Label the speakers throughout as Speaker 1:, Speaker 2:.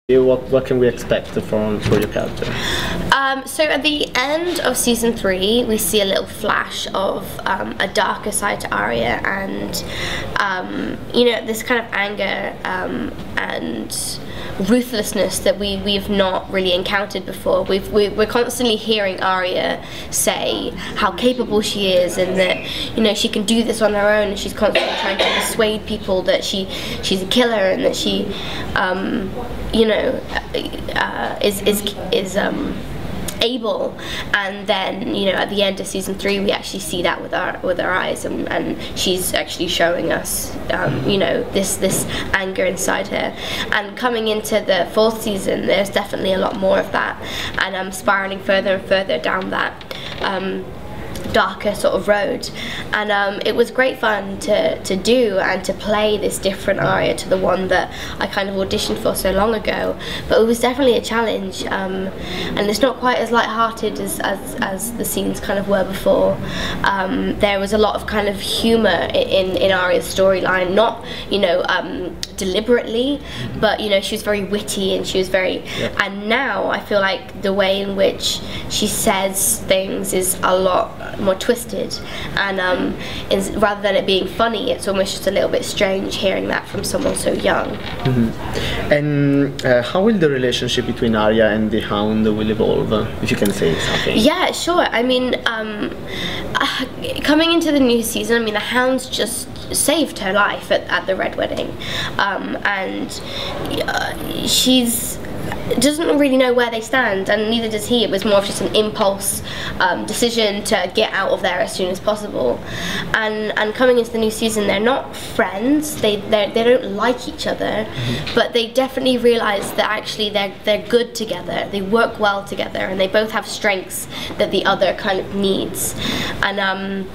Speaker 1: What can we expect for your character?
Speaker 2: So at the end of season 3, we see a little flash of a darker side to Arya, and you know, this kind of anger and ruthlessness that we've not really encountered before. We're constantly hearing Arya say how capable she is, and that, you know, she can do this on her own, and she's constantly trying to persuade people that she's a killer, and that she you know, is able. And then, you know, at the end of season 3, we actually see that with our eyes, and she's actually showing us you know, this anger inside her. And coming into the 4th season, there's definitely a lot more of that, and I'm spiraling further and further down that darker sort of road. And it was great fun to do and to play this different Arya to the one that I kind of auditioned for so long ago. But it was definitely a challenge, and it's not quite as light-hearted as the scenes kind of were before. There was a lot of kind of humour in Arya's storyline, not, you know, deliberately, but, you know, she was very witty, and she was very, and now I feel like the way in which she says things is a lot more twisted, and rather than it being funny, it's almost just a little bit strange hearing that from someone so young.
Speaker 1: And how will the relationship between Arya and the Hound will evolve, if you can say something?
Speaker 2: Yeah, sure. I mean, coming into the new season, I mean, the Hound's just saved her life at the Red Wedding, and she's doesn't really know where they stand, and neither does he. It was more of just an impulse decision to get out of there as soon as possible. And coming into the new season, they're not friends. They don't like each other, but they definitely realise that actually they're good together. They work well together, and they both have strengths that the other kind of needs. And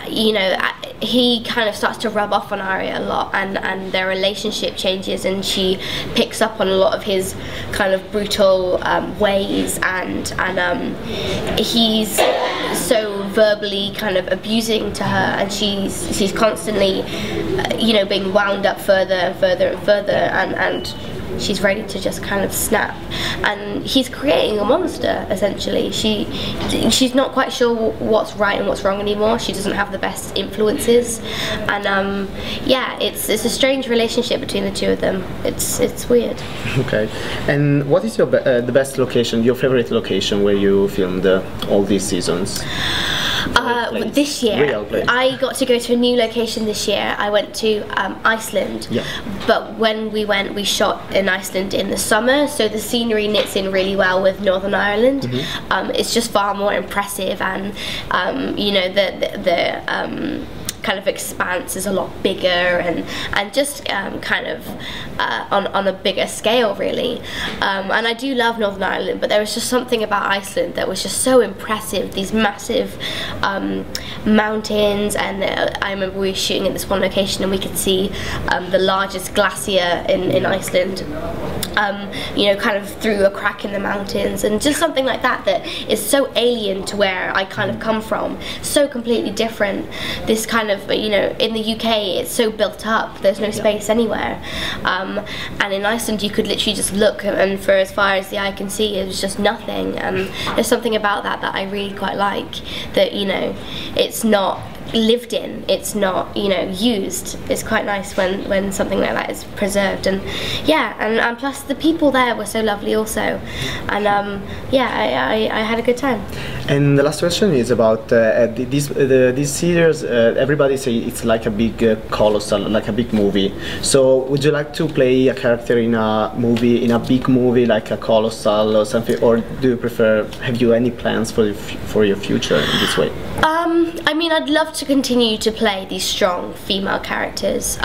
Speaker 2: you know, he kind of starts to rub off on Arya a lot, and their relationship changes, and she picks up on a lot of his kind of brutal ways, and he's so verbally kind of abusing to her, and she's constantly you know, being wound up further and further and further, and she's ready to just kind of snap. And he's creating a monster, essentially. She's not quite sure what's right and what's wrong anymore. She doesn't have the best influences, and yeah, it's a strange relationship between the two of them. It's weird.
Speaker 1: Okay. And what is your the best location, your favorite location where you filmed all these seasons?
Speaker 2: This year, I got to go to a new location this year. I went to Iceland, but when we went, we shot in Iceland in the summer, so the scenery knits in really well with Northern Ireland. It's just far more impressive, and you know, the kind of expanse is a lot bigger, and just kind of on a bigger scale, really. And I do love Northern Ireland, but there was just something about Iceland that was just so impressive. These massive mountains, and I remember we were shooting at this one location, and we could see the largest glacier in Iceland, you know, kind of through a crack in the mountains, and just something like that is so alien to where I kind of come from, so completely different. This kind of, you know, in the UK it's so built up, there's no space anywhere, and in Iceland you could literally just look, and for as far as the eye can see it was just nothing. And there's something about that I really quite like, that, you know, it's not lived in, it's not, you know, used. It's quite nice when something like that is preserved. And yeah, and plus the people there were so lovely also, and yeah, I had a good time.
Speaker 1: And the last question is about this series. Everybody say it's like a big colossal, like a big movie. So would you like to play a character in a movie, in a big movie like a Colossal or something, or do you prefer, have you any plans for your future in this way?
Speaker 2: I mean, I'd love to continue to play these strong female characters.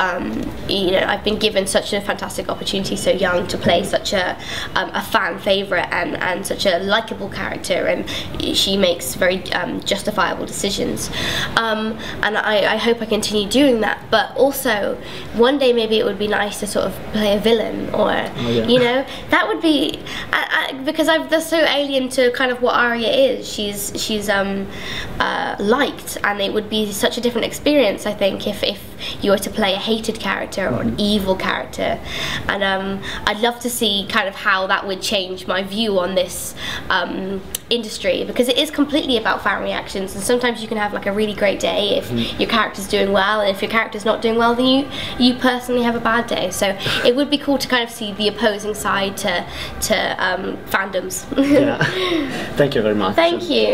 Speaker 2: You know, I've been given such a fantastic opportunity so young to play such a fan favourite and such a likeable character, and she makes very justifiable decisions. And I hope I continue doing that, but also one day maybe it would be nice to sort of play a villain, or you know, that would be because that's so alien to kind of what Arya is. She's liked, and it would be be such a different experience, I think, if you were to play a hated character or an evil character. And I'd love to see kind of how that would change my view on this industry, because it is completely about fan reactions, and sometimes you can have like a really great day if your character's doing well, and if your character's not doing well, then you personally have a bad day. So it would be cool to kind of see the opposing side to fandoms.
Speaker 1: Yeah. Thank you very much.
Speaker 2: Thank you.